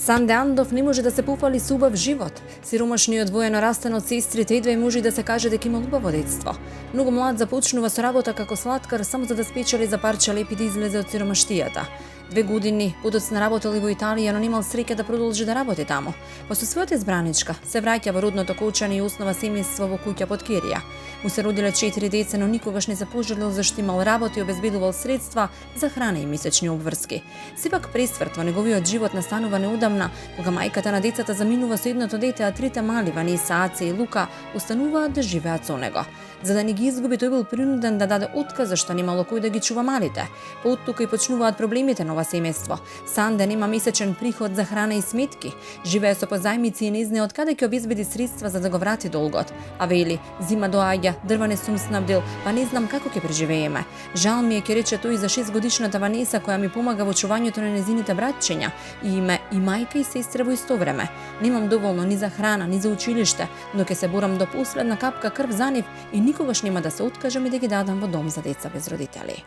Санде Андов не може да се пофали со убав живот. Сиромашниот воено растен од сестрите едва и може да се каже дека има убаво детство. Многу млад започнува со работа како сладкар само за да спечели за парче лепи да излезе од сиромаштијата. 2 години подоцна работел и во Италија, но немал среќа да продолжи да работи таму. После својата избраничка се враќа во родното Кочани и основа семејство во куќа под Керија. Му се родиле 4 деца, но никогаш не се пожалил зашто имал работа и обезбедувал средства за храна и месечни обврски. Сепак пресврт во неговиот живот настанува неудамна, кога мајката на децата заминува со едното дете, а трите мали Ваниса, Аце и Лука остануваат да живеат со него. За да не ги изгуби, тој бил принуден да даде отказ зашто немало кој да ги чува малите. По оттука и почнуваат проблемите на ова семејство. Санде нема месечен приход за храна и сметки. Живее со позајмици и не знае од каде ќе обезбеди средства за да го врати долгот. А вели, зима доаѓа, дрва не сум снабдил, па не знам како ќе преживееме. Жал ми е, ќе рече тој за 6-годишната Ванеса која ми помага во чувањето на незините братчиња. И име и мајка и сестра во исто време. Немам доволно ни за храна, ни за училиште, но ќе се борам до последна капка крв за нив и никогаш нема да се откажам и да ги дадам во дом за деца без родители.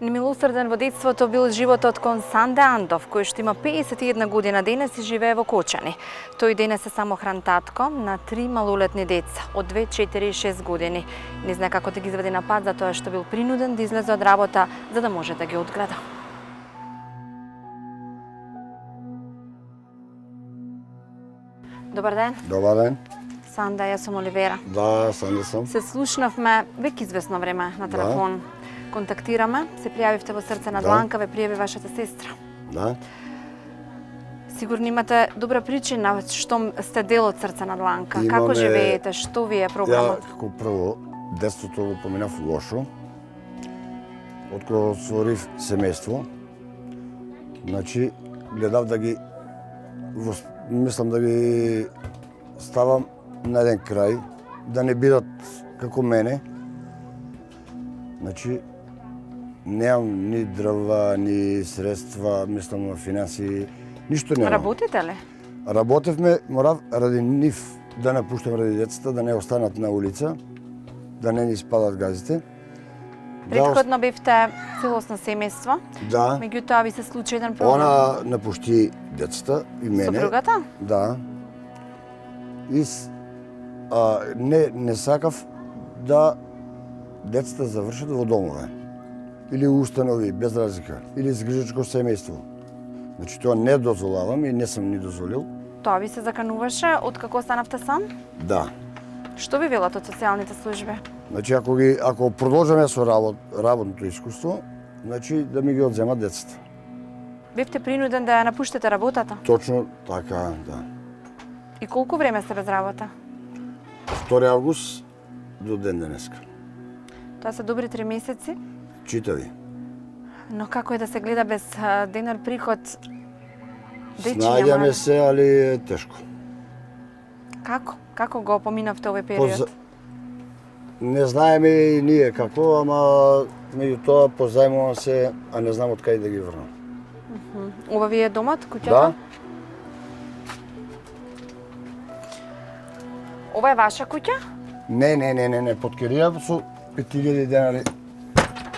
Немилосрден во детството бил животот кон Санде Андов, кој што има 51 година денес и живее во Кочани. Тој денес е самохран татко на 3 малолетни деца од 2, 4 и 6 години. Не знае како да ги изведе на пат затоа што бил принуден да излезе од работа за да може да ги одгледа. Добар ден. Добар ден. Санде, јас сум Оливера. Да, Санде сум. Се слушнавме веќе извесно време на телефон. Контактираме, се пријавивте во Срце на дланка, ве пријави вашата сестра. Да. Сигурно имате добра причина што сте дел од Срце на дланка. Имаме... Како живеете, што ви е програмот? Ја, како прво, детството го поминав лошо. Откако створив семејство, значи, гледав да ги... Мислам да ги ставам на еден крај, да не бидат како мене. Значи, немам ни дрва, ни средства, мислам на финанси, ништо немам. Работите ли? Работевме, морав ради нив да не пуштам ради децата, да не останат на улица, да не ни спадат газите. Претходно бевте целосно семејство. Да. Меѓутоа ви се случи еден проблем. Она напушти децата и мене. Сопругата? Да. И не сакав да децата завршат во домове или установи без разлика, или згрижачко семејство. Значи тоа не дозволавам и не сум ни дозволил. Тоа ви се закануваше откако станавте сам? Да. Што ви велат од социјалните служби? Значи ако продолжаме со работното искуство, значи да ми ги одземат децата. Бевте принуден да ја напуштите работата? Точно така, да. И колку време сте без работа? 2 август до ден денеска. Тоа се добри 3 месеци. Читави. Но како е да се гледа без денар приход? Снаѓаме се, али е тешко. Како? Како го поминавте овој период? Не знаеме и ние како, ама меѓутоа позајмувам се, а не знам од кај да ги врнам. Ова ви е домот, куќата? Да. Ова е ваша куќа? Не, под Керија со 5000 денари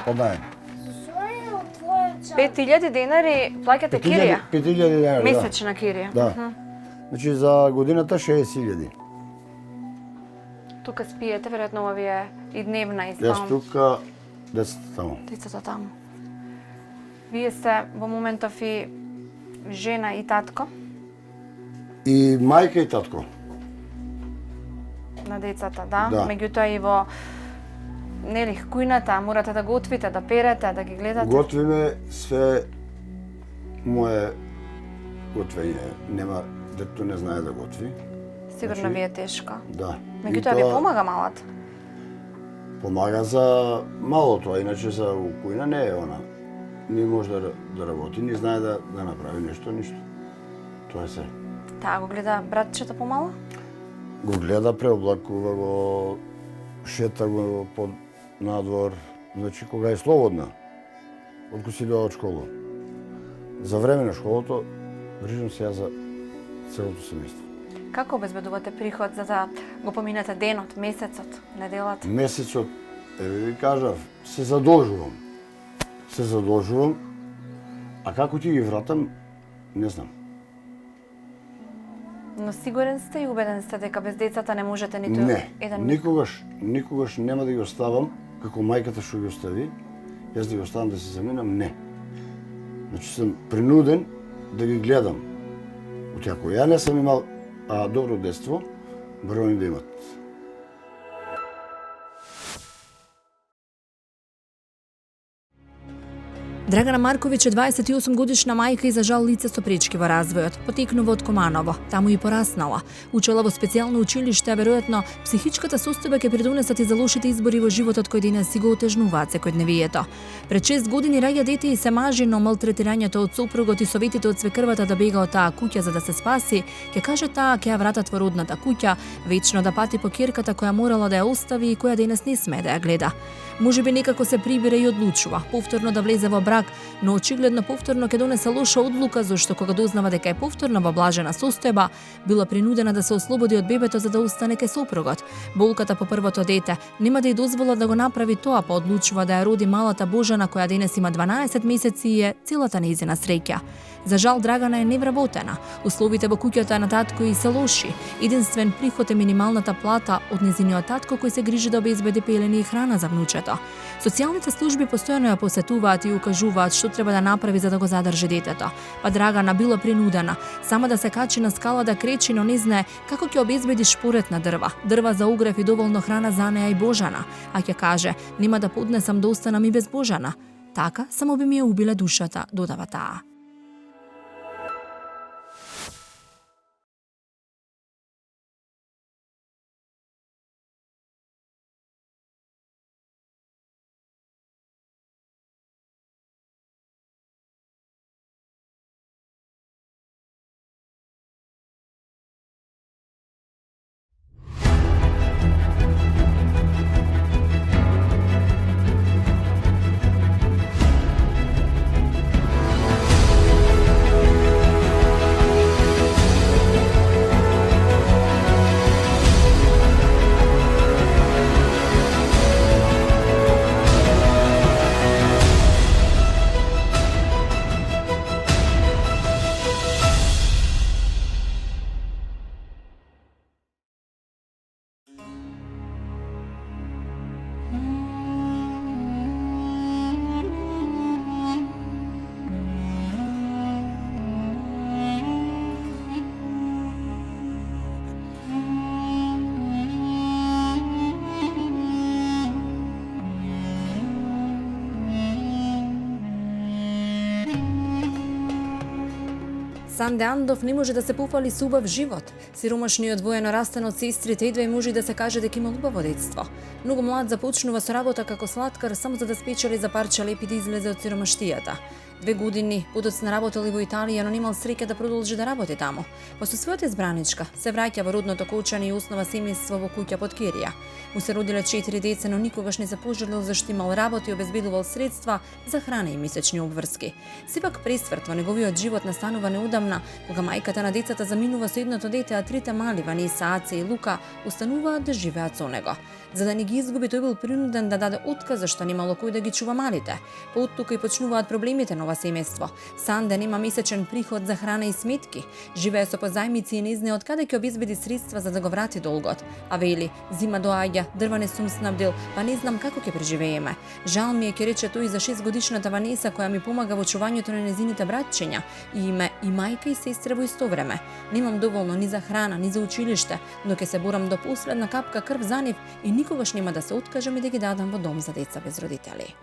од најм. 5000 денари плаќате кирија? 5000 денари, месечна кирија. Да. Значи за годината 60.000. Тука спиете, веројатно ова ви е и дневна и Јас тука, децата таму. Децата таму. Вие сте во моментов и жена и татко? И мајка и татко. На децата, да. Да. Меѓутоа и во нели кујната морате да готвите, да перете, да ги гледате. Готвиме све мое готвење. Нема дето не знае да готви. Сигурно ви е тешко. Да. Меѓутоа ви помага малата? Помага за малото, а иначе за кујна не е она. Не може да работи, не знае да направи нешто, ништо. Тоа е се. Таа го гледа братчето помало? Го гледа, преоблакува го, шета го под надвор, значи кога е слободна, откако си доа од школа. За време на школото грижам се ја за целото семејство. Како обезбедувате приход за да го поминете денот, месецот, неделата? Месецот, еве ви кажав, се задолжувам. се задолжувам, а како ќе ги вратам, не знам. Но сигурен сте и убеден сте дека без децата не можете ниту еден миг? Никогаш нема да ги оставам како мајката што ги остави, јас да ги оставам да се заминам, не. Значи сум принуден да ги гледам. Утјако ја не сам имал добро детство, барем да имат. Драгана Марковиќ е 28 годишна мајка и за жал лице со пречки во развојот. Потекнува од Команово, таму и пораснала. Учела во специјално училиште, а веројатно психичката состојба ќе придонесат и за лошите избори во животот кои денес си го отежнуваат секојдневието. Пред 6 години раѓа дете и се мажи, но малтретирањето од сопругот и советите од свекрвата да бега од таа куќа за да се спаси, ќе каже таа ќе ја вратат во родната куќа, вечно да пати по ќерката која морала да ја остави и која денес не смее да ја гледа. Можеби некако се прибира и одлучува повторно да влезе во брак, но очигледно повторно ќе донесе лоша одлука, зашто кога дознава дека е повторно во блажена состојба, била принудена да се ослободи од бебето за да остане кај сопругот. Болката по првото дете нема да ја дозвола да го направи тоа, па одлучува да ја роди малата Божана која денес има 12 месеци и е целата нејзина среќа. За жал Драгана е невработена. Условите во куќата на татко и се лоши. Единствен приход е минималната плата од незиниот татко кој се грижи да обезбеди пелени и храна за внучето. Социјалните служби постојано ја посетуваат и укажуваат што треба да направи за да го задржи детето. Па Драгана била принудена сама да се качи на скала да кречи, но не знае како ќе обезбеди шпоретна дрва за угрев и доволно храна за неа и Божана, а ќе каже: нема да поднесам да останам и без Божана. Така само би ми ја убиле душата, додава таа. Санде Андов не може да се пофали со убав живот. Сиромашниот воено растен од сестрите едва и може да се каже дека има убаво детство. Многу млад започнува со работа како слаткар само за да спечели за парче лепи да излезе од сиромаштијата. 2 години подоцна работел и во Италија, но немал среќа да продолжи да работи таму. После својата избраничка се враќа во родното Кочани и основа семејство во куќа под Керија. Му се родиле 4 деца, но никогаш не се пожалил зашто имал работа и обезбедувал средства за храна и месечни обврски. Сепак пресврт во неговиот живот настанува неудамна, кога мајката на децата заминува со едното дете, а трите мали Ваниса, Аце и Лука остануваат да живеат со него. За да не ги изгуби, тој бил принуден да даде отказ зашто немало кој да ги чува малите. Па оттука и почнуваат проблемите на ова семејство. Санде нема месечен приход за храна и сметки. Живее со позајмици и не знае од каде ќе обезбеди средства за да го врати долгот. А вели: зима доаѓа, дрва не сум снабдил, па не знам како ќе преживееме. Жал ми е, ќе рече тој за 6-годишната Ванеса која ми помага во чувањето на незините братчиња. И име и мајка и сестра во исто време. Немам доволно ни за храна, ни за училиште, но ќе се борам до последна капка крв за нив и никогаш нема да се откажам и да ги дадам во дом за деца без родители.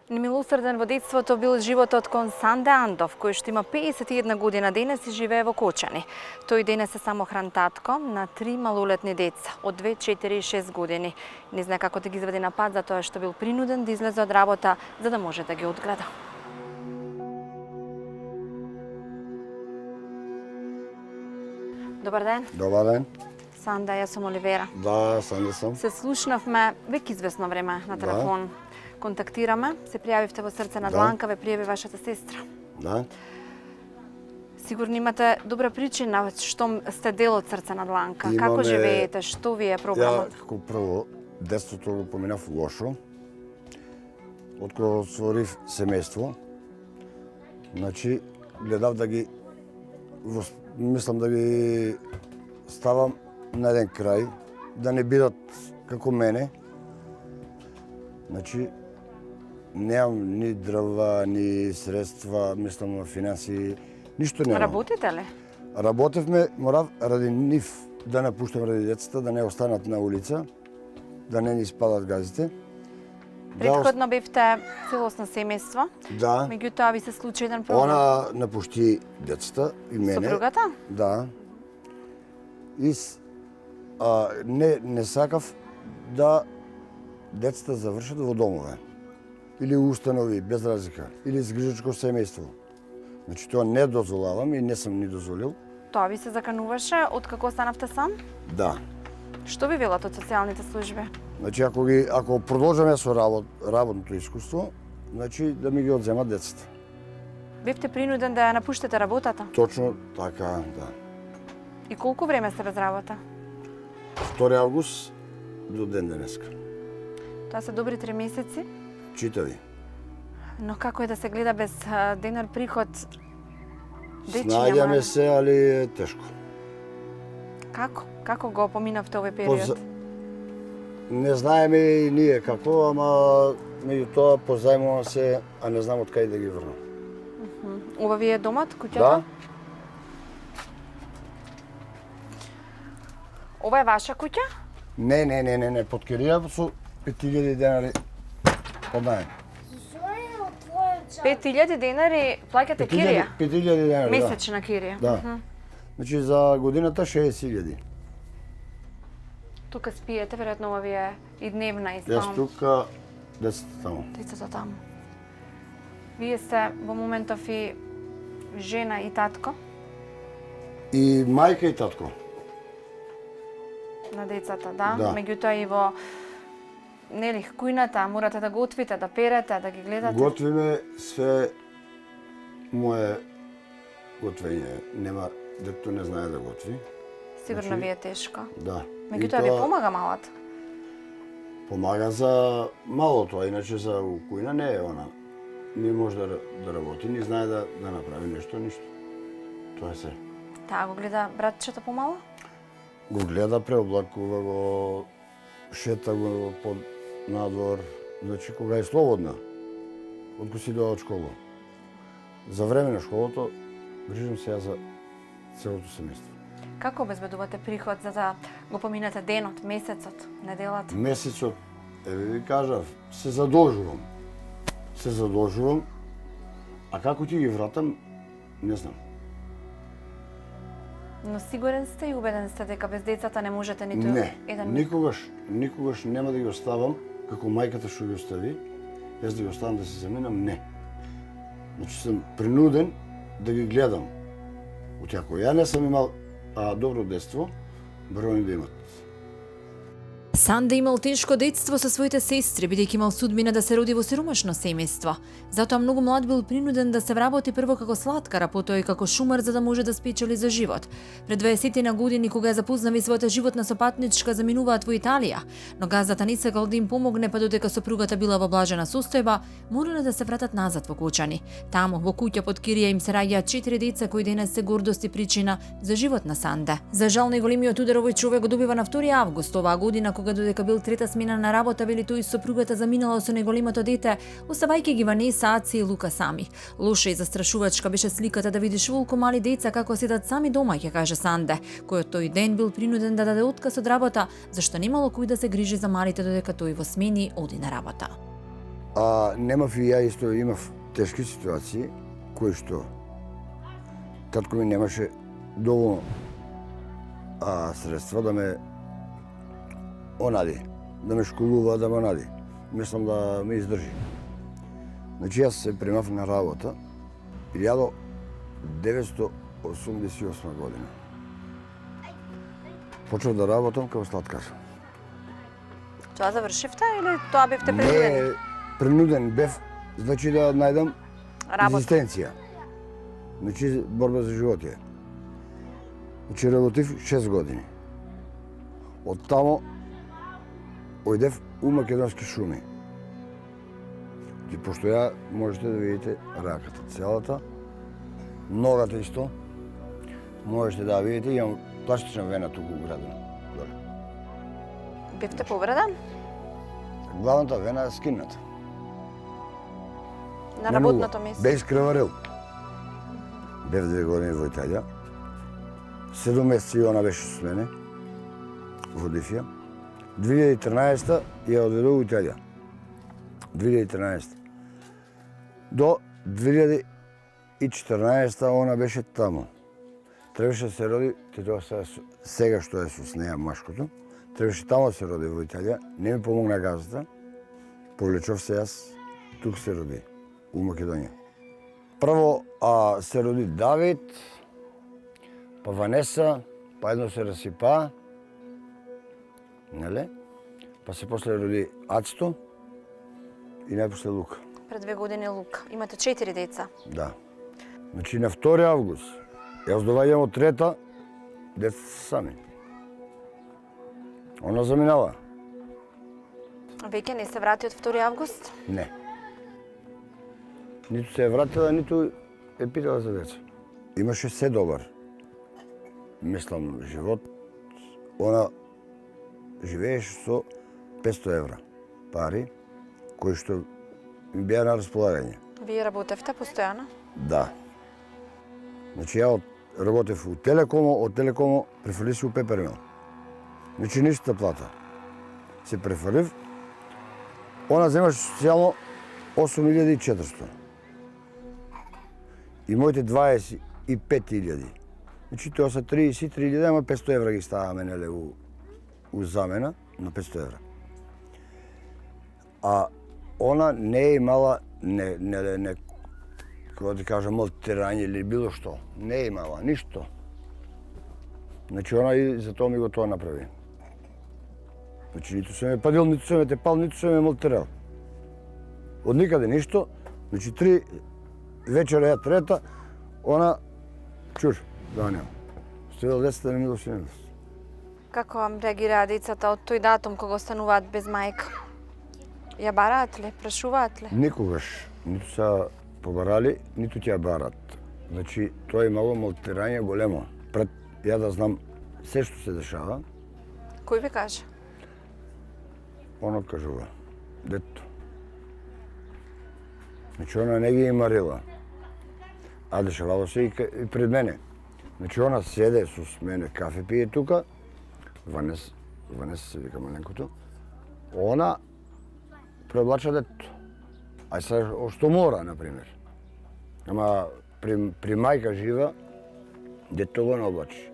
Немилосрден во детството бил животот кон Санде Андов, кој што има 51 година денес и живее во Кочани. Тој денес е самохран татко на 3 малолетни деца од 2, 4 и 6 години. Не знае како да ги изведе на пат затоа што бил принуден да излезе од работа за да може да ги одгледа. Добар ден. Добар ден. Санде, јас сум Оливера. Да, Санде сум. Се слушнавме веќе известно време на телефон. Контактираме, се пријавивте во Срце на дланка, ве пријави вашата сестра. Да. Сигурно имате добра причина што сте дел од Срце на дланка. Како живеете, што ви е програмот? Ја како прво детството го поминав лошо. откако отворив семејство, значи гледав да ги мислам да ги ставам на еден крај, да не бидат како мене. Значи немам ни дрва, ни средства, мислам на финанси, ништо немам. Работите ли? Работевме, морав ради нив да напуштам ради децата, да не останат на улица, да не ни спадат газите. Предходно бевте целосно семејство, Да, меѓутоа ви се случи еден проблем. она напушти децата и мене. Сопругата? Да. И не сакав да децата завршат во домове или установи без разлика, или згрижачко семејство. Значи тоа не дозволавам и не сум ни дозволил. Тоа ви се закануваше откако останавте сам? Да. Што ви велат од социјалните служби? Значи ако продолжаме со работното искуство, значи да ми ги одземат децата. Бевте принуден да ја напуштите работата? Точно така, да. И колку време сте без работа? 2 август до ден денеска. Тоа се добри 3 месеци, Читави. но како е да се гледа без денар приход? Снаѓаме се, али е тешко. Како? Како го поминавте овој период? Не знаеме и ние како, ама меѓутоа позајмувам се, а не знам од кај да ги врнам. Ова ви е домот, куќата? Да, Ова е ваша куќа? не, под кирија со 5000 денари под најем. 5000 денари плаќате кирија? 5000 денари, Месечна кирија? да. Значи за годината 60.000. Тука спиете, веројатно ова ви е и дневна и Јас спам. тука, децата таму. Децата таму. Вие сте во моментов и жена и татко И мајка и татко. на децата, да? Да. Меѓутоа и во нели кујната морате да готвите, да перете, да ги гледате. Готвиме све мое готвење. Нема дето не знае да готви. Сигурно значи- ви е тешко. Да. Меѓутоа И ви тоа помага малата. помага за малото, а иначе за кујна не е она. Не може да работи, не знае да направи нешто, ништо. Тоа е се. Таа го гледа братчето помало? Го гледа, преоблакува го, шета го под надвор, значи кога е слободна, откако си доа од школа. За време на школото грижам се ја за целото семејство. Како обезбедувате приход за да го поминете денот, месецот, неделата? Месецот, еве ви кажав, се задолжувам. Се задолжувам, а како ти ги вратам, не знам. Но сигурен сте и убеден сте дека без децата не можете ниту Не, еден миг? никогаш нема да ги оставам, како мајката што ги остави, јас да ги оставам да се заминам, не. Значи сум принуден да ги гледам. Отјако ја не сум имал добро детство, бројни да имат. Санде имал тешко детство со своите сестри, бидејќи имал судбина да се роди во сиромашно семејство. Затоа многу млад бил принуден да се вработи прво како слаткар, а потоа и како шумар за да може да спечели за живот. Пред 20 на години кога ја запознави својата животна сопатничка, заминуваат во Италија, но газдата не сакал да им помогне па додека сопругата била во блажена состојба, морале да се вратат назад во Кочани. Таму во куќа под кирија им се раѓаат 4 деца кои денес се гордост и причина за живот на Санде. За жал најголемиот удар овој човек го добива на 2 август оваа година кога додека бил трета смена на работа, вели тој сопругата заминала со неголемото дете, оставајќи ги Ванеса, Аци и Лука сами. Лоша и застрашувачка беше сликата да видиш волку мали деца како седат сами дома, ќе каже Санде, кој тој ден бил принуден да даде отказ од работа, зашто немало кој да се грижи за малите додека тој во смени оди на работа. Немав и ја исто имав тешки ситуации, кои што татко ми немаше доволно средства да ме онади, да ме школува, да ме онади. Мислам да ме издржи. Значи јас се примав на работа 1988 година. Почнав да работам како слаткар. Тоа завршивте или тоа бевте принудени? Не, принуден бев, значи да најдам Работа. екзистенција. Значи борба за животие. Значи работив 6 години. Од тамо ојдев у Македонски шуми. И пошто ја можете да видите раката целата, ногата исто, можете да ја видите, имам пластична вена туку градена. Доле. Бевте повреден? Главната вена е скината. На Не многу. работното место? Бе искреварил. Бев 2 години во Италија. 7 месеци она беше со мене во Дифија. 2013 ја одведов во Италија. 2013. До 2014 она беше таму. Требаше да се роди, сега што е со неја машкото, требаше таму да се роди во Италија. Не ми помогна газата. Повлечов се јас, тук се роди, у Македонија. Прво се роди Давид, па Ванеса, па едно се расипа, неле? Па се после роди Ацто и најпосле Лука. Пред 2 години Лука. Имате 4 деца. Да. Значи на 2 август, јас доваѓам од трета, деца сами. Она заминава. Веќе не се врати од 2 август? Не. Ниту се е вратила, ниту е питала за деца. Имаше се добар, мислам, живот. Она живееше со 500 евра пари, кои што ми беа на располагање. Вие работевте постојано? Да. Значи ја работев у Телекомо, од Телекомо префали се у Пепермил. Значи ниста плата. Се префалив. Она земаше социјално 8400. И моите 25.000. Значи тоа са 33.000, ама 500 евра ги ставаме неле у замена на 500 евра. А она не е имала не како да кажам малтирање или било што. Не е имала ништо. Значи она и за тоа ми го тоа направи. Значи ниту се ме падил, ниту се ме тепал, ниту се ме малтирал. Од никаде ништо. Значи 3 вечера ја трета, она чур, да нема. Стојал децата на милост и немилост. Како вам реагираат децата од тој датум кога остануваат без мајка? Ја бараат ли? Прашуваат ли? Никогаш ниту са побарали, ниту ќе ја барат. Значи, тоа имало малтирање големо. Пред ја да знам се што се дешава, Кој ви каже? оно кажува, дето. Значи, она не ги имарила. А дешавало се и пред мене. Значи, она седе со мене, кафе пие тука, Ванес се вика маленкото, она преоблача дето. А сега, што мора, например. Ама при мајка жива, дето го не облачи.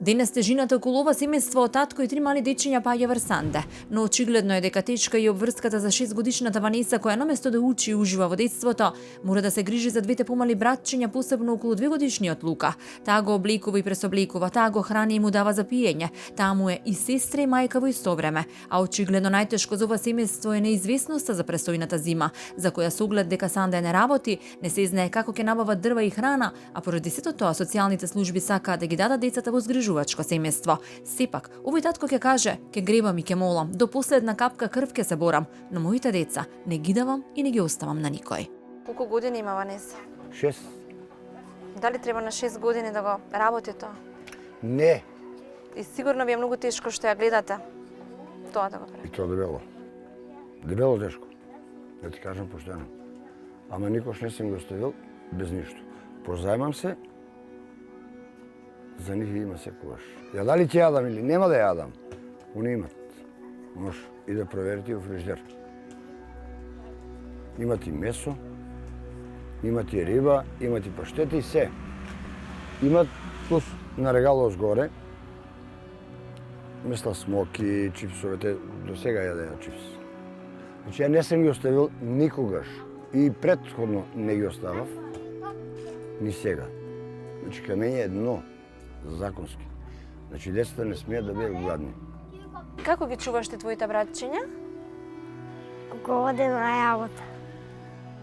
Денес тежината околу ова семејство од татко и 3 мали дечиња паѓа врз Санде, но очигледно е дека течка и обврската за 6-годишната Ванеса, која наместо да учи и ужива во детството, мора да се грижи за двете помали братчиња, посебно околу 2-годишниот Лука. Таа го обликува и пресобликува, таа го храни и му дава за пиење. Таа му е и сестра и мајка во исто време, а очигледно најтешко за ова семејство е неизвестноста за престојната зима, за која со оглед дека Санде не работи, не се знае како ќе набават дрва и храна, а поради сето тоа социјалните служби сакаат да ги дадат децата во згрижувачко семејство. Сепак, овој татко ќе каже, ќе гребам и ќе молам, до последна капка крв ќе се борам, но моите деца не ги давам и не ги оставам на никој. Колку години има Ванеса? 6. Дали треба на 6 години да го работи тоа? Не. И сигурно ви е многу тешко што ја гледате тоа да го прави. И тоа дебело. Дебело тешко. Да ти кажам поштено. Ама никош не сум го оставил без ништо. Позајмам се, за нив има секогаш. Ја дали ќе јадам или нема да јадам, они имат. Може и да проверите во фриждер. Имат и месо, имат и риба, имат и паштета и се. Имат плюс на регало згоре, места смоки, чипсовете, до сега јадеа чипс. Значи ја не сум ги оставил никогаш. И претходно не ги оставав, ни сега. Значи кај мене е дно, законски. Значи децата не смеат да бидат гладни. Како ги чуваш ти твоите братчиња? Кога оди на работа.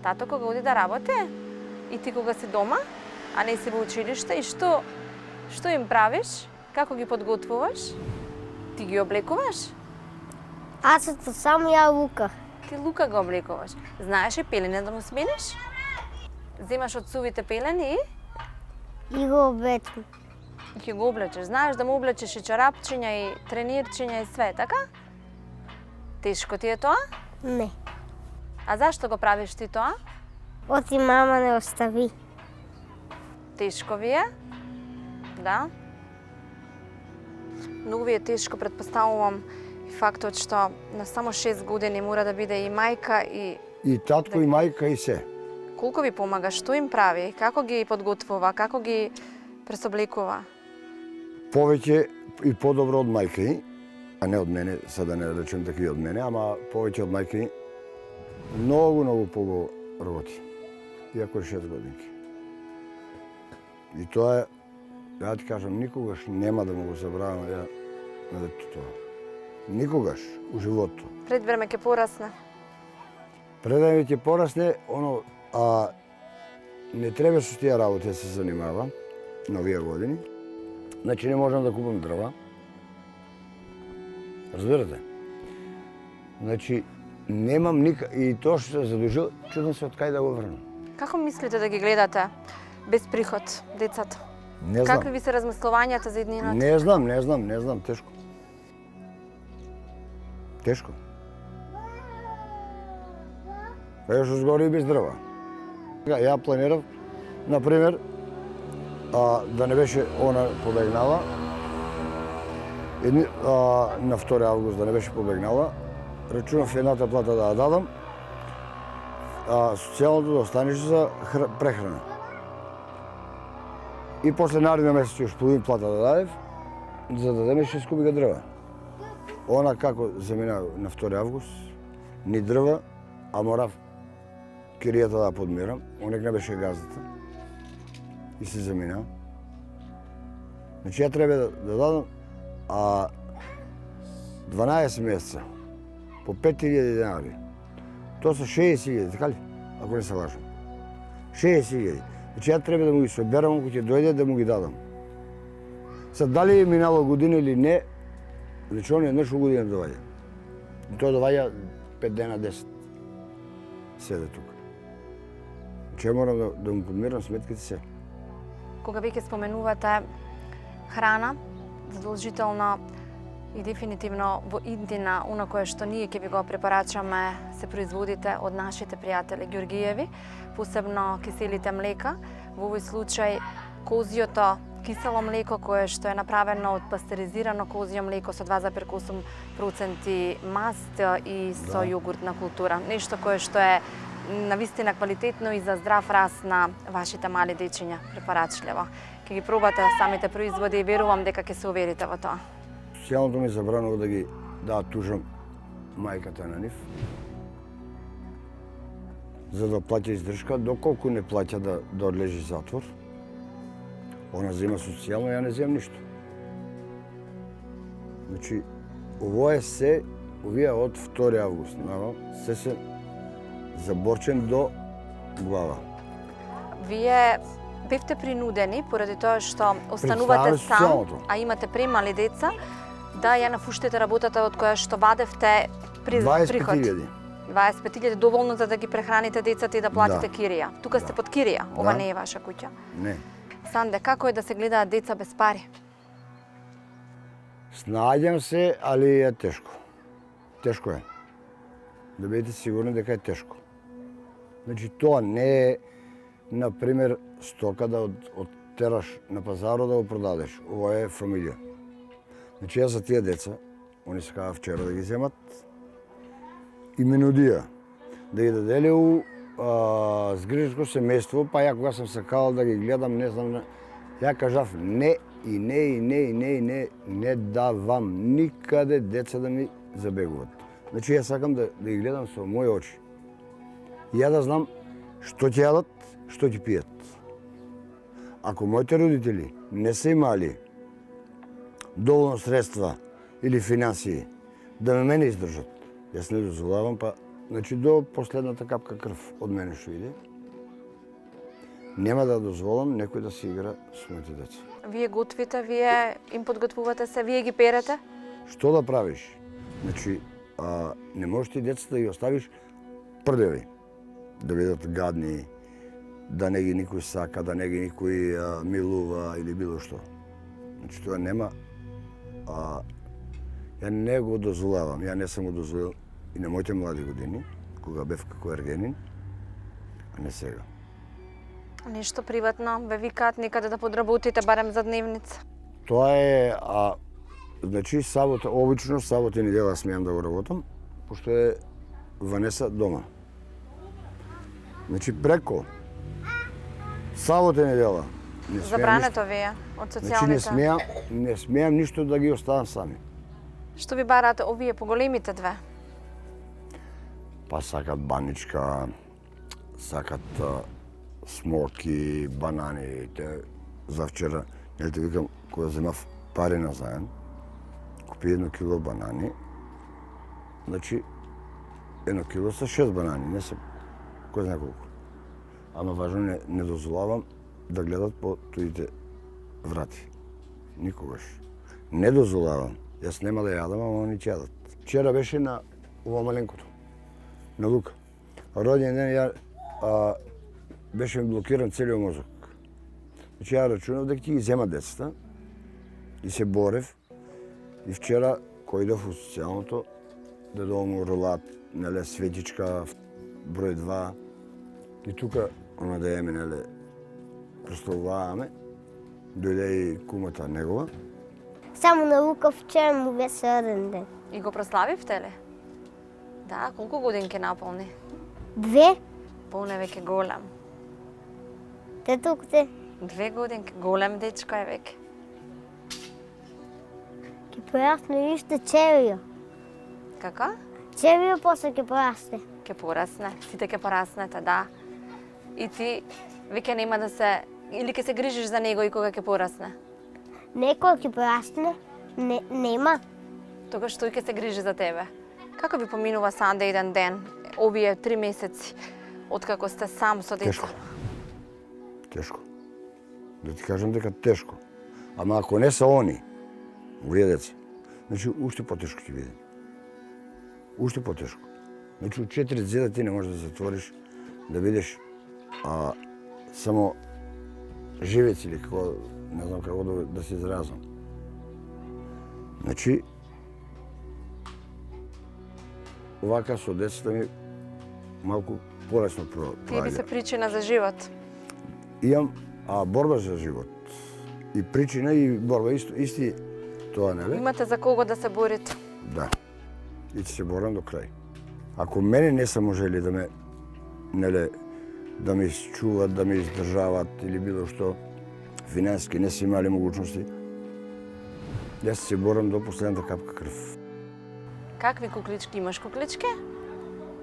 Тато кога оди да работи? И ти кога си дома? А не си во училиште? И што им правиш? Како ги подготвуваш? Ти ги облекуваш? Аз само ја Лука. Ти Лука го облекуваш. Знаеш ли пелене да му смениш? Земаш од сувите пелени И го облечем. и ќе го облечеш. Знаеш да му облечеш и чарапчиња и тренирчиња и све, така? Тешко ти е тоа? Не. А зашто го правиш ти тоа? Оти мама не остави. Тешко ви е? Да? Многу ви е тешко, предпоставувам, и фактот што на само 6 години мора да биде и мајка и И татко, и мајка, и се. колку ви помага, што им прави, како ги подготвува, како ги пресоблекува? Повеќе и подобро од мајка и, а не од мене, сега да не речем така и од мене, ама повеќе од мајка и, многу пого работи. Иако е 6 годинки. И тоа е, ја ти кажам, никогаш нема да му го забравам ја на детето тоа. Никогаш у животот. Пред време ќе порасне. Предај ќе порасне, не треба со тие работи да се занимава на овие години. Значи не можам да купам дрва. Разбирате? Значи немам и тоа што се задужил, чудам се од кај да го врнам. Како мислите да ги гледате без приход децата? Не знам. Какви ви се размислувањата за иднината? Не знам, тешко. Тешко. Па што згори и без дрва. Ја планирав, например, да не беше она побегнала, на 2 август да не беше побегнала, рачунав едната плата да ја дадам, социјалното да останеше за прехрана. И после наредния месец уште половин плата да дадев, за да дадеме 6 кубика дрва. Она како замина на 2 август, ни дрва, а морав киријата да подмирам, онек не беше газдата. И се замина. Значи ја треба да дадам 12 месеца по 5000 денари. Тоа се 60.000, така ли? Ако не се лажам. 60.000. Значи ја треба да му ги соберам, ако ќе дојде да му ги дадам. Сега дали е минало година или не, значи он еднаш у година доваѓа. И тоа доваѓа 5 дена, 10. Седе тука. Значи ја морам да му подмирам сметките се. Кога веќе споменувате храна, задолжително и дефинитивно во иднина, она кое што ние ќе ви го препорачаме, се производите од нашите пријатели Ѓоргиеви, посебно киселите млека. Во овој случај козјото кисело млеко кое што е направено од пастеризирано козјо млеко со 2,8% маст и со јогуртна култура. Нешто кое што е навистина квалитетно и за здрав раст на вашите мали дечиња, препорачливо. Ќе ги пробате самите производи и верувам дека ќе се уверите во тоа. Социјалното ми забранува да ги тужам мајката на нив, за да плаќа издршка, доколку не плаќа да одлежи затвор. Она зема социјално, ја не земам ништо. Значи, ово е се, овие од 2 август, се заборчен до глава. Вие бевте принудени, поради тоа што останувате сам, а имате премали деца, да ја напуштите работата од која што вадевте приход. 25.000. 25.000 доволно за да ги прехраните децата и да платите кирија. Тука сте под кирија, ова не е ваша куќа. Не. Санде, како е да се гледаат деца без пари? Снаѓам се, али е тешко. Тешко е. Да бидете сигурни дека е тешко. Значи, тоа не е, например, стока да оттераш на пазарот да го продадеш. Ова е фамилија. Значи, јас за тие деца, они сакаа вчера да ги земат, и ме нудија да ги даделе у згрижко семејство, па ја кога сам сакал да ги гледам, не знам, ја кажав не и не давам никаде деца да ми забегуват. Значи, ја сакам да ги гледам со мои очи. И ја да знам што ќе јадат, што ќе пијат. Ако моите родители не се имали доволно средства или финансии да мене издржат, јас не дозволявам, па, значи, до последната капка крв од мене што иде, нема да дозволам некој да се игра со моите деца. Вие готвите, вие им подготвувате се, вие ги перете? Што да правиш? Значи, не можеш ти децата да ги оставиш прдеви, да бидат гадни, да не ги никој сака, да не ги никој милува или било што. Значи тоа нема. Ја не го дозволавам, ја не сум го дозволил и на моите млади години, кога бев како ергенин, а не сега. Нешто приватно, ве викаат некаде да подработите барем за дневница. Тоа е, значи сабота, обично сабота и недела смеам да го работам, пошто е Ванеса дома. Значи преко сабота и недела. Не смеам Забрането ви е од Значи социјалните. не смеам ништо да ги оставам сами. Што ви барате овие поголемите две? Па сакат баничка, сакат смоки, банани. За вчера, нели ти викам, кога земав пари на заем, купи 1 кило банани, значи 1 кило са 6 банани, не се кој знае колку. Ама важно не дозволавам да гледат по туите врати. Никогаш. Не дозволавам. Јас нема да јадам, ама они ќе јадат. Вчера беше на ова маленкото, на Лука. Роден ден ја беше ми блокиран целиот мозок. Значи ја рачунав дека ќе ги земат децата и се борев. И вчера којдов у социјалното, дадов му ролат, неле светичка, број 2. И тука, она да еме, неле, прославуваме. Дојде и кумата негова. Само на Лука вчера му беше роден ден. И го прославивте ли? Да, колку годинки наполни? 2, Полне веќе голем. те толку те 2 годинки, голем дечко е веќе. ќе порасне уште червио. Како? Червио после ќе порасне. Ќе порасне, сите ќе пораснете, да. И ти веќе нема да се, или ќе се грижиш за него и кога ќе порасне? Некој ќе порасне, нема. Тогаш тој ќе се грижи за тебе. Како ви поминува Санде еден ден, овие 3 месеци, откако сте сам со деца? Тешко. Тешко. Да ти кажам дека тешко. Ама ако не се они, овие деца, значи уште потешко ќе биде. Уште потешко. Значи у 4 зида ти не можеш да затвориш, да видиш само живец или како, не знам како да се изразам. Значи, овака со децата ми малку полесно Тие би се проаѓа. причина за живот. Имам борба за живот. И причина и борба исти тоа, нели? Имате за кого да се борите. Да. И ќе се борам до крај. Ако мене не се можели да ме, неле, да ме изчуват, да ме издржават или било што, финансски не се имали могуćности, јас се борам до последната капка крв. Какви куклички имаш? Куклички?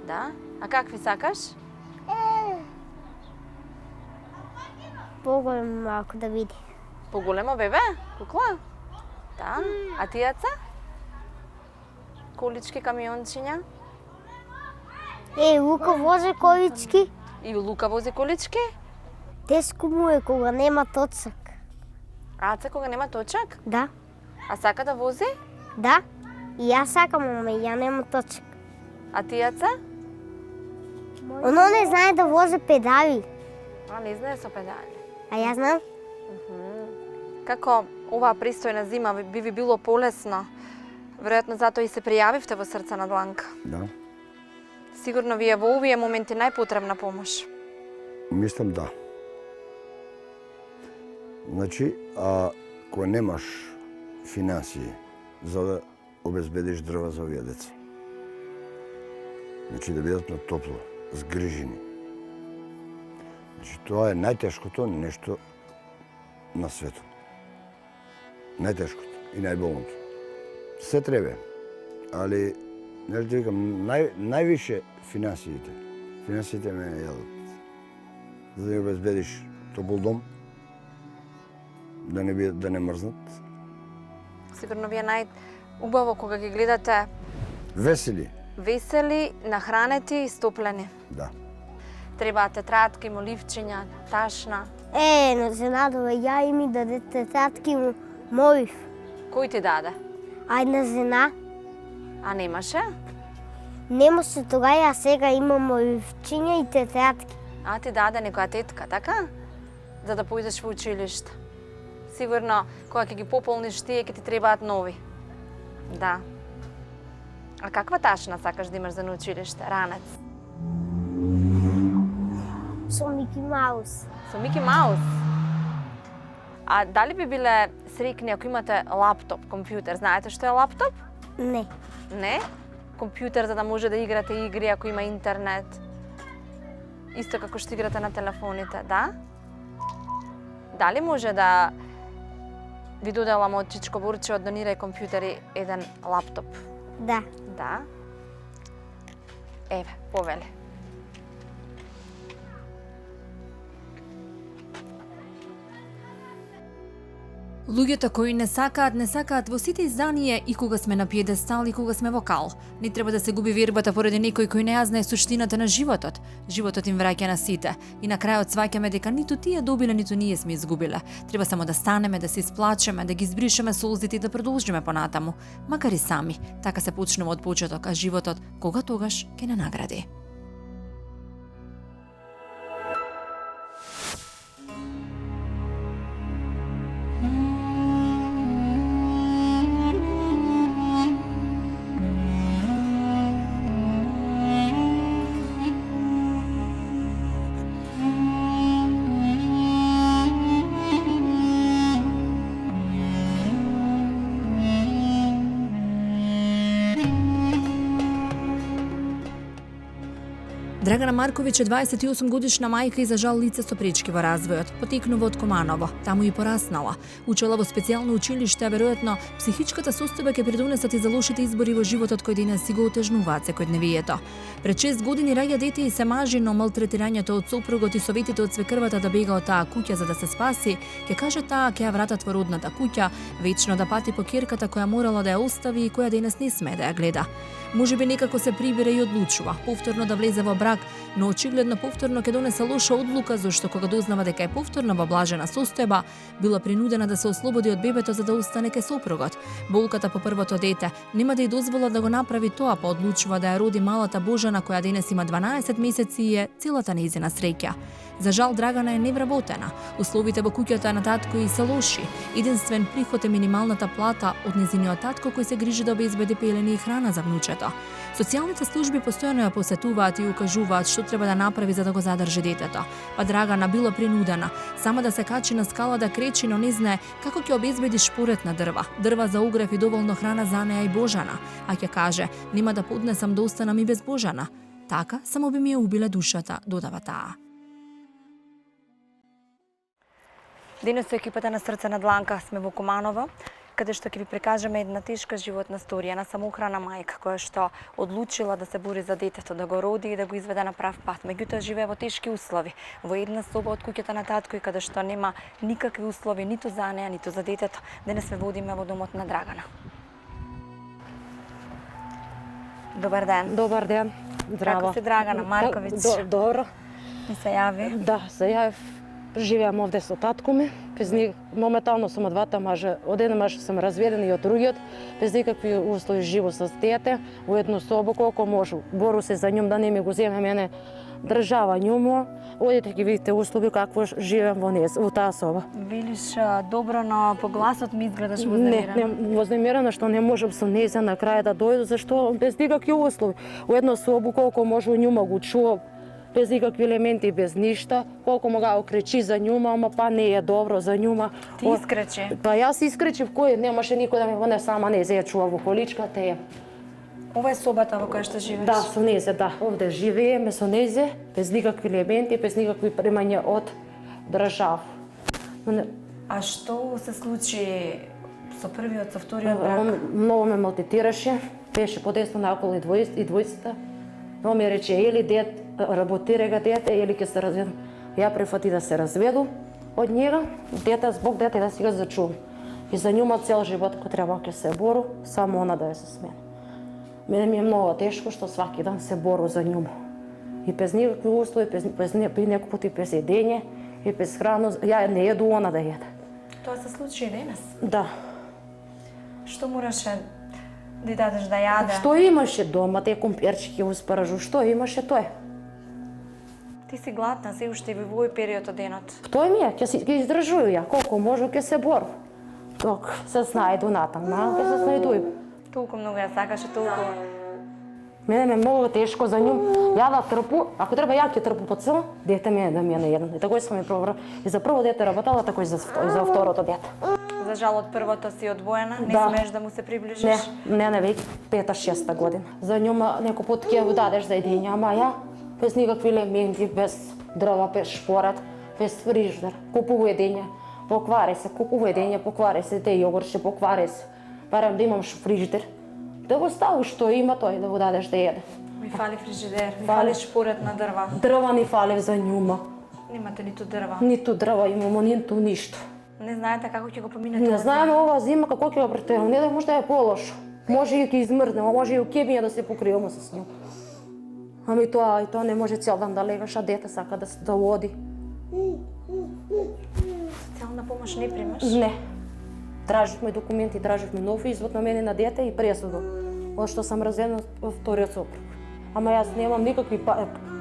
Да. А какви сакаш? Поголем малку да види. Поголемо бебе? Кукла? Да. А тијаца? Колички, камиончиња? Лука возе колички. И Лука вози колички? Тешко му е кога нема точак. Аца кога нема точак? Да, А сака да вози? да. И јас сакам, ама ја нема точак. А тијаца? Оно не знае да возе педали. А не знае со педали. А јас знам. Како оваа пристојна зима би ви било полесно? Веројатно затоа и се пријавивте во Срца на дланка. Да. Сигурно ви е во овие моменти најпотребна помош. Мислам да. Значи, кога немаш финансии за да обезбедиш дрва за овие деца, значи да бидат на топло, згрижени. Значи, тоа е најтешкото нешто на светот. Најтешкото и најболното. Се требе, али, нели ти викам, највише финансиите. Финансиите ме јадат. За да ја обезбедиш топол дом, да не мрзнат. Сигурно ви е најубаво кога ги гледате Весели, весели, нахранети и стоплени. да. Требаат тетрадки, моливчиња, ташна. На женадова ја и ми даде тетрадки му молив. Кој ти даде? А една жена, А немаше? Немаше тогава, а сега имам овчиња и тетратки. А ти даде некоја тетка, така? За да поидеш во училиште. Сигурно, кога ќе ги пополниш тие, ќе ти требаат нови. Да. А каква ташна сакаш да имаш за на училиште? Ранец? Со Мики Маус. Со Мики Маус? А дали би биле среќни ако имате лаптоп, компјутер? Знаете што е лаптоп? Не. Не? Компјутер за да може да играте игри ако има интернет. Исто како што играте на телефоните, да? Дали може да ви доделам од Чичко Бурче од Донирај компјутери еден лаптоп? Да. Да. Еве, повели. Луѓето кои не сакаат во сите изданија и кога сме на пиедестал и кога сме во кал. Не треба да се губи вербата поради некој кој не ја знае суштината на животот. Животот им враќа на сите и на крајот сваќаме дека ниту тие добиле, ниту ние сме изгубиле. Треба само да станеме, да се исплачеме, да ги избришеме солзите и да продолжиме понатаму, макар и сами. Така се почнува од почеток, а животот кога тогаш ќе не награди. Драгана Марковиќ е 28 годишна мајка и за жал лице со пречки во развојот. Потекнува од Команово, таму и пораснала. Учела во специјално училиште, а веројатно психичката состојба ќе придонесат и за лошите избори во животот кој денес си го отежнуваат секојдневието. Пред 6 години раѓа дете и се мажи, но малтретирањето од сопругот и советите од свекрвата да бега од таа куќа за да се спаси, ќе каже таа ќе ја вратат во родната куќа, вечно да пати по ќерката која морала да ја остави и која денес не сме да ја гледа. Можеби некако се прибере и одлучува повторно да влезе во брак, но очигледно повторно ќе донесе лоша одлука зашто кога дознава дека е повторно во блажена состојба, била принудена да се ослободи од бебето за да остане ке сопругот. Болката по првото дете нема да ја дозвола да го направи тоа, па одлучува да ја роди малата Божана која денес има 12 месеци и е целата нејзина среќа. За жал Драгана е невработена. Условите во куќата на татко и се лоши. Единствен приход е минималната плата од нејзиниот татко кој се грижи да обезбеди пелени и храна за внучето. Социјалните служби постојано ја посетуваат и укажуваат што треба да направи за да го задржи детето. Па Драгана била принудена сама да се качи на скала да кречи, но не знае како ќе обезбеди шпорет на дрва за угрев и доволно храна за неа и Божана, а ќе каже: нема да поднесам да останам и без Божана. Така само би ми ја убиле душата, додава таа. Денес со екипата на Срце на дланка сме во Команово, каде што ќе ви прикажеме една тешка животна сторија на самоухрана мајка која што одлучила да се бори за детето, да го роди и да го изведе на прав пат. Меѓутоа живее во тешки услови, во една соба од куќата на татко и каде што нема никакви услови ниту за неа, ниту за детето. Денес се водиме во домот на Драгана. Добар ден. Добар ден. Здраво. Како си Драгана Марковиќ? Добро. Ми се јави. Да, се јавив. Живеам овде со татко ми. Без моментално сум од двата мажа. Од еден маж сум разведен и од другиот. Без никакви услови живот со дете. Во едно собо колку можу. Бору се за њум да не ми го земе мене држава њумо. Одите ги видите услови како живеам во таа соба. Велиш добро, но по гласот ми изгледаш вознемирана. Не, вознемирана што не можам со нејза на крај да дојду, зашто без никакви услови. Во едно собо колку може њума го чува, без никакви елементи, без ништа. Колку мога окречи за њума, ама па не е добро за њума. Ти искречи? Па јас искречив, кој немаше никој да ми поне сама не се чува во количката е. Ова е собата во која што живееш? Да, со незе, да. Овде живееме со незе, без никакви елементи, без никакви примања од држав. А што се случи со првиот, со вториот брак? Многу ме малтретираше, беше подесно наоколу и двојцата. Но ми рече, или дед, работира га дете, или ќе се разведам. Ја префати да се разведу од njega, дете, због дете да си го зачувам. И за њума цел живот кој треба ќе се бору, само она да е со мене. Мене ми е многу тешко што сваки дан се бору за њума. И без никакви услови, без некој пати без едење, и без храна, ја не еду она да еде. Тоа се случи и денес? Да. Што мораше Ди дадеш да јаде. Што имаше дома, те компирчики успаражу, што имаше тој? Ти си гладна, си уште и во овој период од денот. Тој ми е, ќе издржую ја, колку можу ќе се бору. Док се снајду натаму, ќе се снајдуј. Толку многу ја сакаше, толку. Мене ме многу тешко за нју. Ја да трпу, ако треба ја ќе трпу по цело, дете ми е да ми е на едно. И тако сме ми пробра. И за прво дете работала, тако и за второто дете. За жал од првото си одвоена, не Да. смееш да му се приближиш. Не, веќе 5-6 година. За нјума некој пат ќе го дадеш за едење, ама ја без никакви елементи, без дрва, без шпорат, без фриждер. Купува едење, поквари се, купува едење, поквари се, те јогурче поквари се. Барем да имам фриждер. Да го ставиш што има тој, да го дадеш да једе. Ми фали фрижидер, ми Фали. фали шпорет на дрва. Дрва ни фали за нјума. Немате ниту дрва. Ниту дрва имамо, ниту ништо. Не знаете како ќе го поминете. Не знаеме ова зима како ќе го претежам, не да може да е полошо. Може и ќе измрзнем, а може и у кебија да се покриваме с нју. Ами тоа не може цел дан да легаш, а дете сака да оди. Социјална помош не примаш? Не. Траживме документи, траживме нов извод на мене на дете и пресуду. Од што сам разведена во вториот сопруг. Ама јас немам никакви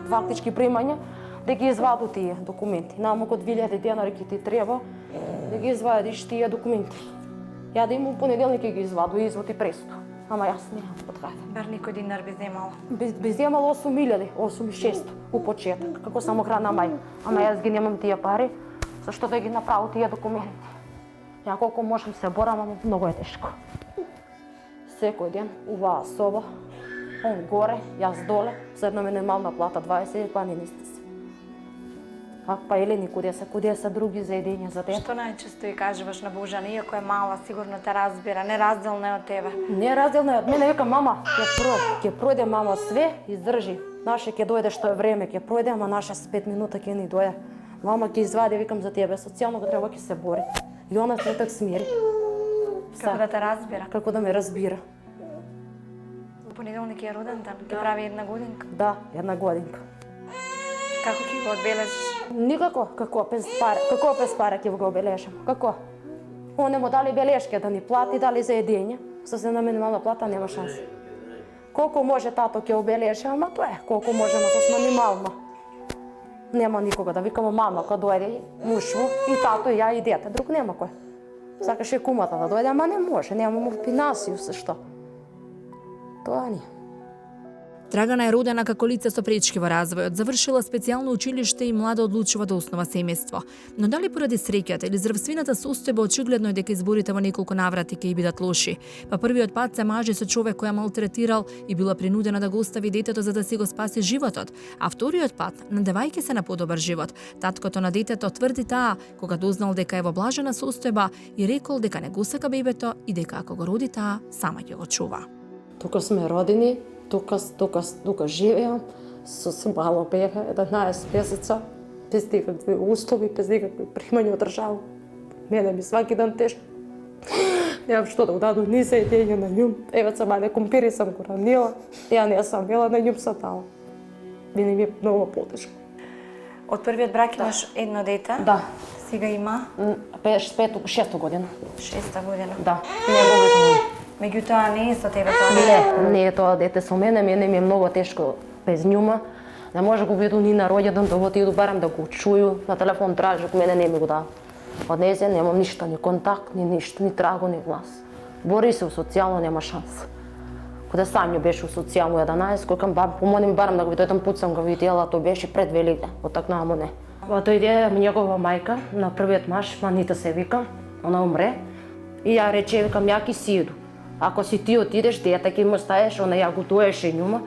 фактички примања да ги изваду тие документи. Намок од 2000 денари ќе ти треба да ги извадиш тие документи. Ја да имам понеделник ќе ги изваду извод и пресуду. Ама јас немам од каде. Бар никој динар би земал. Би земал 8.000, 8.600 у почеток, како самохрана мај. Ама јас ги немам тие пари, зашто да ги направам тие документи. Ја колку можам се борам, ама многу е тешко. Секој ден оваа соба, он горе, јас доле, за една минимална плата 20 пани нисте се. Па или никуде се други за едење за дете. Што најчесто и кажуваш на Божана, иако е мала, сигурно те разбира, неразделна е од тебе. Не разделна е од мене, века мама, ќе пројде мама све, издржи. Наше ќе дојде што е време, ќе пројде, ама наше с 5 минута ќе ни дојде. Мама ќе извади, викам за тебе, социјално го треба ќе се бори. И она се так смири. Како да те разбира. Како да ме разбира. Во понеделник е роден дан, ќе прави 1 годинка. Да, 1 годинка. Како ќе го одбележиш? Никако, како без пари ќе го обележам. Како? Он не му дали белешке да ни плати, дали за едење. Со една минимална плата нема шанси. Колку може тато ќе обележи, ама тоа е. Колку можеме со минимална. Нема никога да викамо мама кога дојде мушво и тато и ја и дете, друг нема кој. Сакаше кумата да дојде, ама не може, немамо финансију се што. Тоа не. Драгана е родена како лице со пречки во развојот, завршила специјално училиште и млада одлучува да основа семејство. Но дали поради среќата или здравствената состојба очигледно е дека изборите во неколку наврати ќе бидат лоши. Па првиот пат се мажи со човек кој ја малтретирал и била принудена да го остави детето за да си го спаси животот, а вториот пат, надевајќи се на подобар живот, таткото на детето тврди таа кога дознал дека е во блажена состојба и рекол дека не го сака бебето и дека ако го роди таа, сама ќе го чува. Тука сме родени, тука живеам, со мало бега, 11 месеца, без никакви услови, без никакви примања од држава. Мене ми сваки ден тешко. Немам што да го дадам ни за едење на њум. Еве сама не компири сам го ранила, ја не сам вела на њум са дала. Мене ми е многу потешко. Од првиот брак имаш едно дете? Да. Сега има 6 година. 6 година. Да. Неговото. Меѓутоа не е со тебе тоа. Не е тоа дете со мене ми е многу тешко без њума. Не може го виду ни на роѓендан, да го отиду барем да го чую, на телефон тражик, мене не ми го дава. Од незе немам ништо, ни контакт, ни ништо, ни траго, ни глас. Бори се у социјално, нема шанс. Кога Санјо беше у социјално 11, кој кам помони ми барем да го видам, тој пут сам го видела, тоа беше пред Великден, отакнаа не. Дојде негова мајка на првиот маж, Манита се вика, она умре, и ја рече, викам, ја ки си иду. Ако си ти отидеш, дете ќе му оставиш, она ја го доеше њума,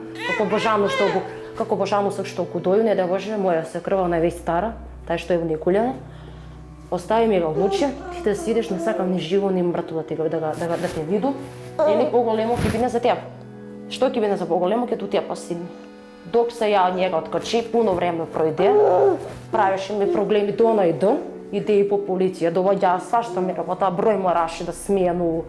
како Божанусок што го доју, не да Боже, моја се крва на веќе стара, тај што е во Никулјане. Остави ми го внуче, ти да си идеш, не сакам ни живо, ни мртво да те виду, или поголемо ќе биде за тебе. Што ќе биде за поголемо, ќе ту тие пасивни. Док се ја njega откачи, пуно време пројде, правеше ми проблеми дона и дон, иде и по полиција, доваѓа свашта ми работа, број мораше да смену.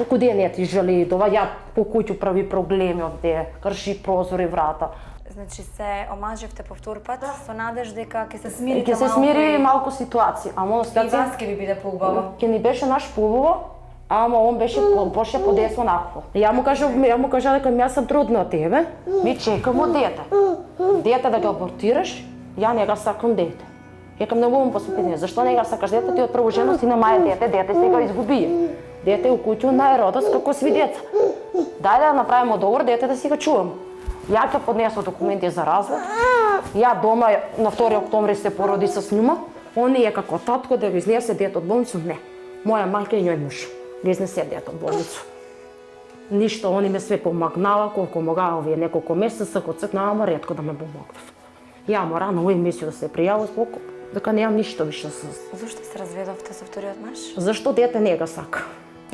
Куде не ти жали, доваѓа по куќу прави проблеми овде, крши прозори врата. Значи се омажевте по втор пат со надеж дека ќе се смирите малку. Ќе се смири малку ситуација, ама и вас ќе ви биде поубаво. Ќе ни беше наш поубаво, Ама он беше подесно накво. Ја му кажа дека јас сум трудна од тебе, ми чекам од дете. Дете да го абортираш, ја не го сакам дете. Јакам многу му посветне, зашто не го сакаш дете, ти од прво жена си немаја дете се го изгуби. Дете у куќу најродост како сви деца. Дај да направиме договор, дете да си го чувам. Ја ќе поднесов документи за развод. Ја дома на 2 октомври се породи с њума. Он е како татко да го изнесе дете од болницу, не. Моја мајка и њој муж го изнесе дете од болницу. Ништо, они ме све помагнава, колку могаа овие неколку месеца, кога цркнаа, ама ретко да ме помогнав. Ја мора на овој месец да се пријавам споко, дека немам ништо више со... Зошто се разведовте со вториот маж? Зашто дете не го сака.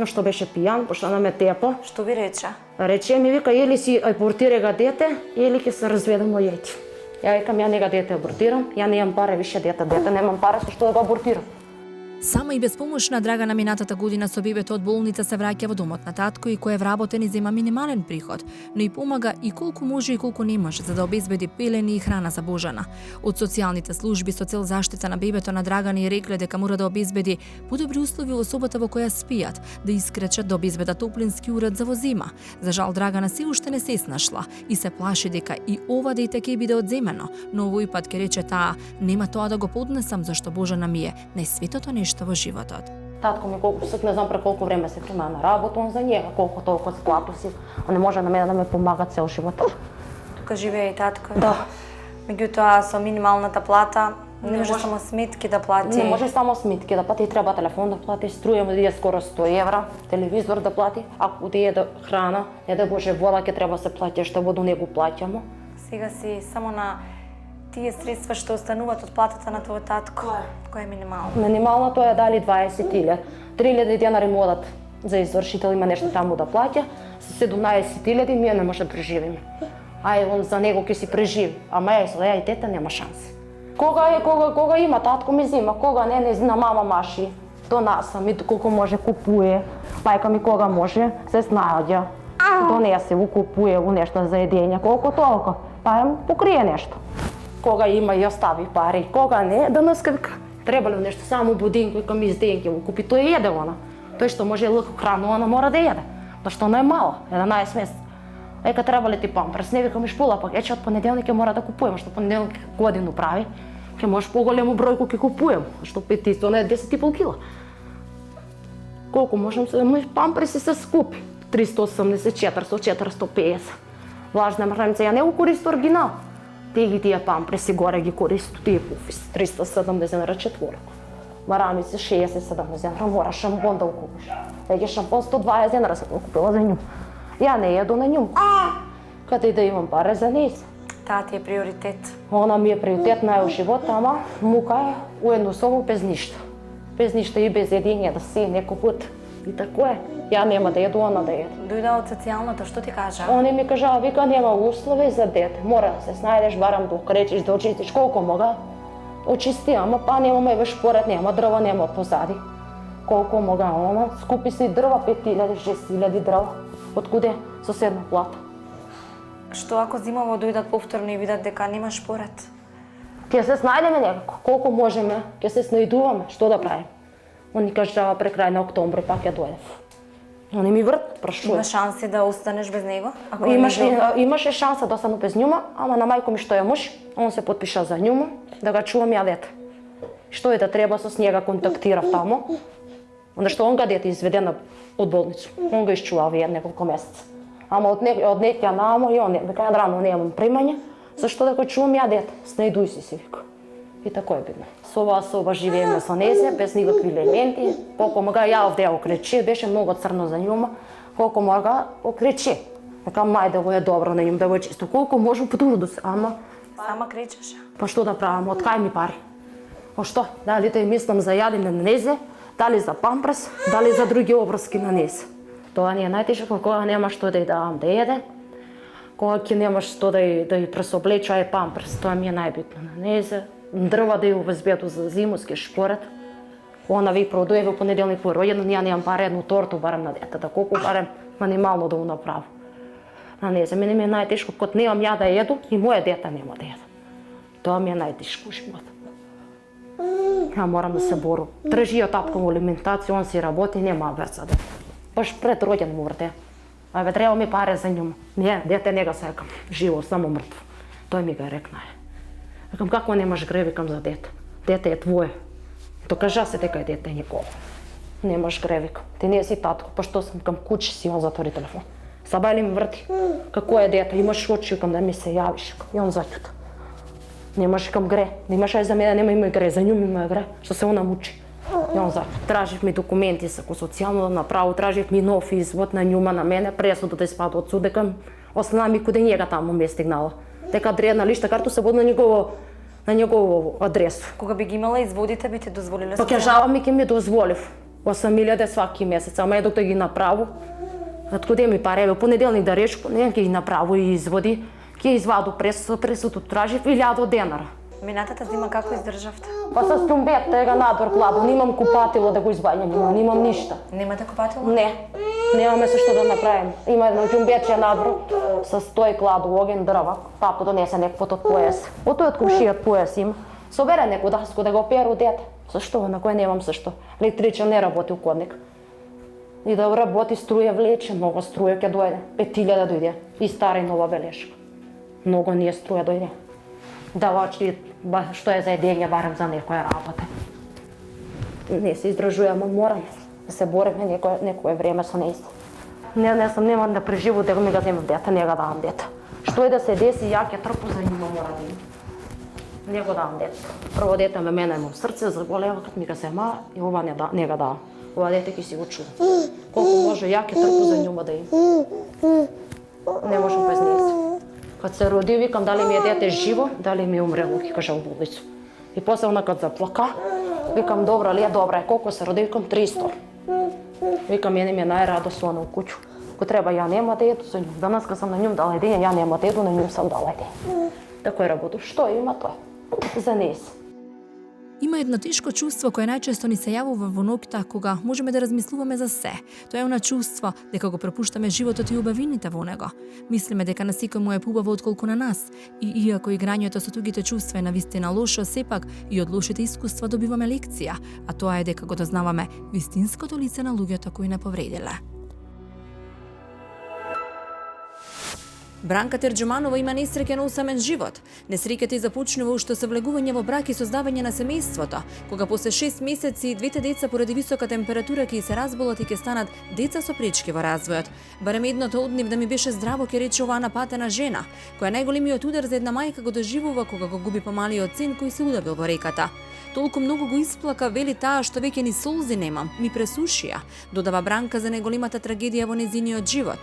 Што беше пијан, пошто на ме тепа. Што ви рече? Рече ми, вика, или си абортира дете, или ќе се разведам од јети. Ја викам, ја нега дете абортирам, ја немам пари више дете немам пари со што да го абортирам. Сама и безпомошна Драгана минатата година со бебето од болница се враќа во домот на татко и кој е вработен и зема минимален приход, но и помага и колку може и колку не може за да обезбеди пелени и храна за Божана. Од социјалните служби со цел заштита на бебето на Драгана и рекле дека мора да обезбеди подобри услови во собата во која спијат, да искречат да обезбедат топлински уред за во зима. За жал Драгана се уште не се снашла и се плаши дека и ова дете ќе биде одземено, но овој пат ќе рече таа, нема тоа да го поднесам зашто Божана ми е најсветото нешто во животот. Татко ми колку не знам пре колку време се прима на работа, он за njega, колку толку сплату си, он не може на мене да ме помага цел живот. Тука живее и татко. Да. Меѓутоа со минималната плата не може само сметки да плати. Не може само сметки да плати, треба телефон да плати, струја му да скоро 100 евра, телевизор да плати, ако да еде храна, не да Боже вода ќе треба се плати, што во до него плаќамо. Сега си само на тие средства што остануваат од платата на твојот татко, која е минимално? Минималното е дали 20.000. 3.000 денари му одат за извршител, има нешто таму да плаќа, со 17.000 ние не може да преживиме. Ај, он за него ќе си преживи, ама ја и тете нема шанси. Кога има татко ми зима, кога не зна мама маши, донаса ми колку може купуе, мајка ми кога може се снаоѓа, донесе му купуе у нешто за едење, колку толку, па покрие нешто. Кога има и остави пари, кога не, да наскрка. Требало нешто само будинко и кам изденки му купи, тој еде она. Тој што може лако храну, она мора да еде. Зашто она е мала, 11 месец. Ека требале ти памперс, не викам шпула пак, од понеделник ќе мора да купувам, што понеделник годину прави, ќе може поголему бројку ќе купувам, што петисто не е 10,5 кила. Колку можам се, памперси се скупи, 380, 400, 450. Влажна мрханица, ја не го користам оригинал. Тие памперси горе ги користам, тие пуфис, 370 на четворка. Марамици 60-70 денара, мора шампон да купиш. Еге шампон 120 денара се купила за њу. Ја не еду на њу. Каде и да имам пари за нејс. Таа ти е приоритет. Она ми е приоритет нај у живота, ама мука е уедносово без ништо. Без ништо и без едење да си некој пат. И тако е. Ја нема да еду, она да еду. Дојда од социјалното, што ти кажа? Они ми кажа, вика, нема услови за дете. Мора да се снајдеш, барам да окречиш, да очистиш колку мога. Очисти, ама па немаме веш поред, нема дрва, нема позади. Колку мога, она скупи си дрва, 5.000, 6.000 дрва. Откуде? Соседна плата. Што ако зимово дојдат повторно и видат дека немаш поред? Ке се снајдеме некако, колку можеме, ке се снајдуваме, што да правиме. Они кажа пред крај на октомври пак ја дојдев. Они ми врт, прашува. Има шанси да останеш без него? Имаше шанса да остану без њума, ама на мајко ми што е муж, он се потпиша за њума, да го чувам ја дете. Што е да треба со njega контактирав тамо, onda што он га дете изведена од болницу. Он го изчувал вие неколку месеца. Ама од некоја намо и он дека рано немам примање, зашто да го чувам ја дете, снајдуј си вика. И тако е бидно. Со оваа соба живееме со незе, без никакви елементи. Колку мога ја овде окречи, беше многу црно за њума. Колку мога окречи. Дека мај да го е добро на њум, да го е чисто. Колку можам потрудам се, ама... Сама кречеше? Па што да правам, од кај ми пари? Па што, дали да мислам за јадење на незе, дали за памперс, дали за други обрски на незе. Тоа не е најтешко, кога нема што да ја давам да еде, кога ќе немаш што да ја пресоблеча е памперс, тоа ми е најбитно на незе. Дрва да ја обезбеду за зимуски шпоред. Она ви продуе во понеделник во роѓендан, ја немам пари едну торту барем на детето, колку барем минимално да го направам. На незе, мене ми е најтешко, кога немам ја да еду и моје дете нема да еде. Тоа ми е најтешко живот. Ја морам да се борам. Тржи ја татко во алиментација, он си работи, нема верца дете. Baš pred rođen mu vrte. A treba mi pare za njom. Ne, dete njega se rekam, živo, samo mrtvo. To mi ga je rekla. Rekam, kako nemaš grevi, kam za dete? Dete je tvoje. To kaže se дека je dete njegovo. Nemaš grevik, ti nisi tatko, pa što sam kam kući si, on zatvori telefon. Sabaj li mi vrti, kako je dete, imaš oči kam da mi se javiš, i on zaćuta. Nemaš kam gre, nemaš aj za mene, nema ima gre, za nju ima gre, što se ona muči. I on zaćuta. Tražih mi dokumenti sa socijalno napravu, tražih mi nov izvod na njuma, na mene, presudu da ispadu od sude, kam ostala mi kude njega tamo mi je stignala. Teka adresna lišta kartu se vodi na njegovu adresu. Кога би ги имала изводите, би те дозволиле Па кажава ми ке ми дозволив. 8.000 сваки месец, ама едок да ги направу. Откуде ми паре, во понеделник да решко, не ќе ги направу и изводи. Ќе изваду пресуд тражив 1000 денара. Минатата зима како издржавте? Па с ќумбет, тега надвор кладо, немам купатило да го избањам, немам ништа. Немате купатило? Не, немаме се што да направим. Има едно ќумбетче надвор со 100 кладо оген дрва, папа донесе некој од пояс. Од тој од комшијат пояс има. Собере некој даско да го перу дете. Зашто? На кој немам зашто? Електричен не работи у кодник. И да работи струја влече, много струја ќе дојде. 5000 дојде. И стара и нова белешка. Много не струја дојде. Давачи, што е за едење, барем за некоја работа. Не се издржуваме, морам да се бориме некое време со неиста. Немам да преживу да ми го земам дете, не го давам дете. Што е да се деси, ја ќе трпу за нимо мора да има. Не го давам дете. Прво дете ме мене имам срце, заболева, кад ми го зема и ова не го давам. Ова дете ќе си го чува. Колку може, ја ќе трпу за нјума да има. Не можам без неиста. Кад се роди, викам дали ми е дете живо, дали ми е умрело, ќе кажа у болницу. И после она кад заплака, викам добра ли е, добра е, колку се роди, викам 300. Викам, мене ми е најрадосно у куќу. Ако треба, ја нема да еду за нјум. Данас кад сам на нјум дала едење, ја нема да еду, на нјум сам дала едење. Тако е работу. Што има тој? За неис. Има едно тешко чувство кое најчесто ни се јавува во ноќта кога можеме да размислуваме за се. Тоа е она чувство дека го пропуштаме животот и убавините во него. Мислиме дека на секој му е поубаво отколку на нас. И иако играњето со тугите чувства е навистина лошо, сепак и од лошите искуства добиваме лекција, а тоа е дека го дознаваме вистинското лице на луѓето кои не повредиле. Бранка Терџуманова има несреќен осамен живот. Несреќата започнува уште со влегување во брак и создавање на семејството, кога после 6 месеци двете деца поради висока температура ќе се разболат и ќе станат деца со пречки во развојот. Барем едното од нив да ми беше здраво, ќе рече оваа напатена жена, која најголемиот удар за една мајка го доживува кога го губи помалиот син кој се удавил во реката. Толку многу го исплака, вели таа, што веќе ни солзи немам, ми пресушија, додава Бранка за најголемата трагедија во незиниот живот.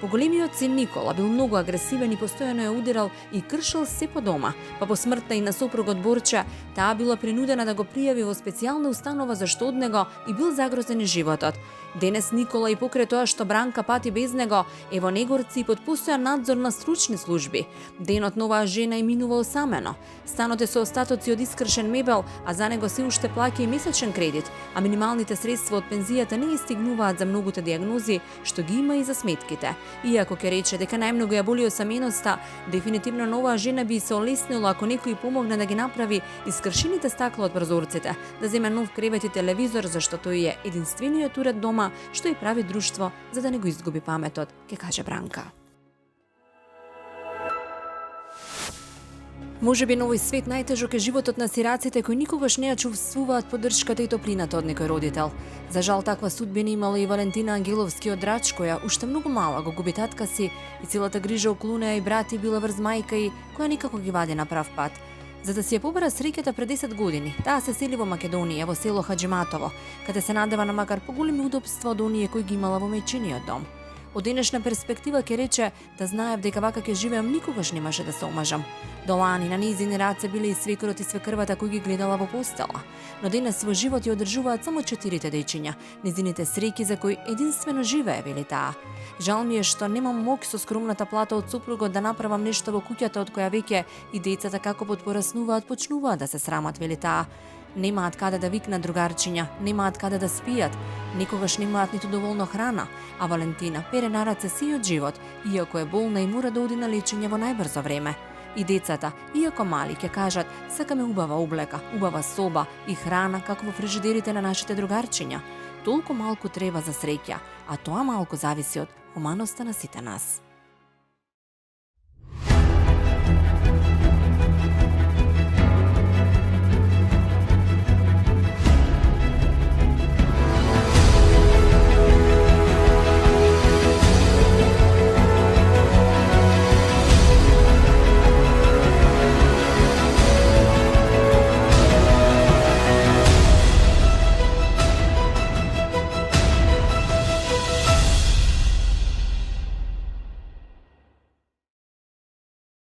Поголемиот син Никола бил многу агресивен и постојано ја удирал и кршел се по дома, па по смртта и на сопругот Борче, таа била принудена да го пријави во специјална установа зашто од него и бил загрозен и животот. Денес Никола и покрај тоа што Бранка пати без него, е во Негорци и под постојан надзор на стручни служби. Денот на оваа жена е минува осамено. Станот е со остатоци од искршен мебел, а за него се уште плаќа и месечен кредит, а минималните средства од пензијата не стигнуваат за многуте диагнози што ги има и за сметките. Иако ќе рече дека најмногу ја боли осаменоста, дефинитивно на оваа жена би се олеснила ако некој помогне да ги направи искршените стакла од прозорците, да земе нов кревет и телевизор, зашто тој е единствениот уред дома што и прави друштво за да не го изгуби паметот, ќе каже Бранка. Можеби на овој свет најтежок е животот на сираците кои никогаш не ја чувствуваат поддршката и топлината од некој родител. За жал таква судбина имала и Валентина Ангеловски од Драч, која уште многу мала го губи татка си и целата грижа околу неа и брати била врз мајка и која никако ги вади на прав пат. За да си ја побара среќата пред 10 години, таа се сели во Македонија, во село Хаџиматово, каде се надева на макар поголеми удобства од оние кои ги имала во мајчиниот дом. Од денешна перспектива ќе рече да знаев дека вака ќе живеам никогаш немаше да се омажам. До лани на низини раце биле и свекрот и свекрвата кои ги гледала во постела. Но денес во живот ја одржуваат само 4 дечиња, низините среќи за кои единствено живее, вели таа. Жал ми е што немам мок со скромната плата од супругот да направам нешто во куќата од која веќе и децата како подпораснуваат почнуваат да се срамат, вели таа. Немаат каде да викнат другарчиња, немаат каде да спијат, никогаш немаат ниту доволно храна, а Валентина пере на раце сиот живот, иако е болна и мора да оди на лечење во најбрзо време. И децата, иако мали, ќе кажат, сакаме убава облека, убава соба и храна како во фрижидерите на нашите другарчиња. толку малку треба за среќа, а тоа малку зависи од хуманоста на сите нас.